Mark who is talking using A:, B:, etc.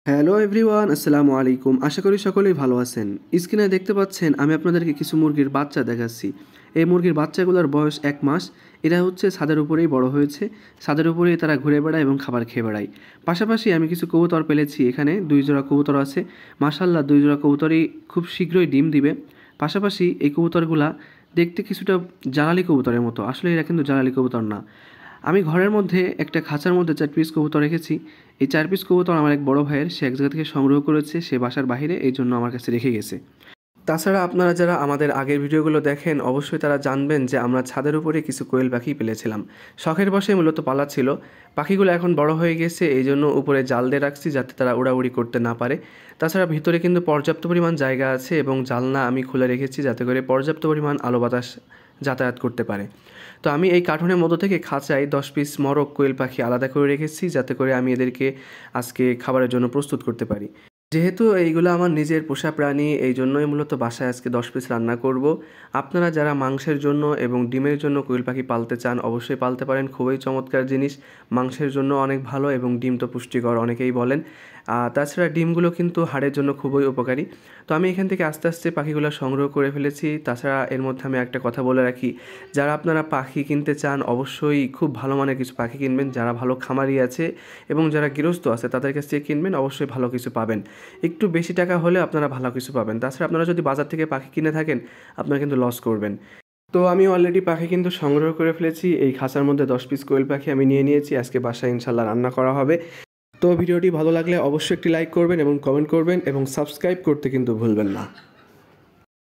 A: Hello everyone, আসসালামু আলাইকুম। আশা করি সকলেই ভালো আছেন। স্ক্রিনে দেখতে পাচ্ছেন আমি আপনাদেরকে কিছু মুরগির বাচ্চা দেখাচ্ছি। এই মুরগির বাচ্চাগুলোর বয়স 1 মাস। এরা হচ্ছে ছাদের উপরেই বড় হয়েছে। ছাদের উপরেই তারা ঘুরে বেড়ায় এবং খাবার খেয়ে বেড়ায়। পাশাপাশি আমি কিছু কবুতর পেলেছি, এখানে 2 জোড়া কবুতর আছে। মাশাআল্লাহ 2 জোড়া কবুতরই খুব শীঘ্রই ডিম দিবে। পাশাপাশি এই কবুতরগুলা দেখতে কিছুটা জ্বালালি কবুতরের মতো। আসলে এরা কিন্তু জ্বালালি কবুতর না। আমি ঘরের মধ্যে একটা খাঁচার মধ্যে 4 পিস কবুতর রেখেছি। এই 4 পিস কবুতর আমার এক বড় ভাইয়ের, সে এক জায়গা থেকে সংগ্রহ করেছে, সে বাসার বাহিরে, এইজন্য আমার কাছে রেখে গেছে। তাছাড়া আপনারা যারা আমাদের আগের ভিডিওগুলো দেখেন অবশ্যই তারা জানবেন যে আমরা ছাদের উপরে কিছু কোয়েল পাখি পেলেছিলাম। শখের বশে মূলত পালা ছিল। পাখিগুলো এখন বড় হয়ে গেছে, এই জন্য উপরে জাল দিয়ে রাখছি যাতে তারা উড়াউড়ি করতে না পারে। তাছাড়া ভিতরে কিন্তু পর্যাপ্ত পরিমাণ জায়গা আছে এবং জানলা আমি খুলে রেখেছি যাতে করে পর্যাপ্ত পরিমাণ আলো বাতাস যাতায়াত করতে পারে। তো আমি এই কার্টুনের মধ্য থেকে খাঁচায় 10 পিস মরক কোয়েল পাখি আলাদা করে রেখেছি যাতে করে আমি এদেরকে আজকে খাবারের জন্য প্রস্তুত করতে পারি। যেহেতু এইগুলো আমার নিজের পোষা প্রাণী, এই জন্যই মূলত বাসায় আজকে 10 পিস রান্না করব। আপনারা যারা মাংসের জন্য এবং ডিমের জন্য কোয়েল পাখি পালতে চান অবশ্যই পালতে পারেন। খুবই চমৎকার জিনিস, মাংসের জন্য অনেক ভালো এবং ডিম তো পুষ্টিকর অনেকেই বলেন। তাছাড়া ডিমগুলো কিন্তু হাড়ের জন্য খুবই উপকারী। তো আমি এখান থেকে আস্তে আস্তে পাখিগুলো সংগ্রহ করে ফেলেছি। তাছাড়া এর মধ্যে আমি একটা কথা বলে রাখি, যারা আপনারা পাখি কিনতে চান অবশ্যই খুব ভালো মানের কিছু পাখি কিনবেন। যারা ভালো খামারি আছে এবং যারা গৃহস্থ আছে তাদের কাছ থেকে কিনবেন, অবশ্যই ভালো কিছু পাবেন। একটু বেশি টাকা হলে আপনারা ভালো কিছু পাবেন। তাছাড়া আপনারা যদি বাজার থেকে পাখি কিনে থাকেন আপনারা কিন্তু লস করবেন। তো আমি অলরেডি পাখি কিন্তু সংগ্রহ করে ফেলেছি। এই খাঁচার মধ্যে 10 পিস কোয়েল পাখি আমি নিয়ে নিয়েছি। আজকে বাসায় ইনশাল্লাহ রান্না করা হবে। তো ভিডিওটি ভালো লাগলে অবশ্যই একটি লাইক করবেন এবং কমেন্ট করবেন এবং সাবস্ক্রাইব করতে কিন্তু ভুলবেন না।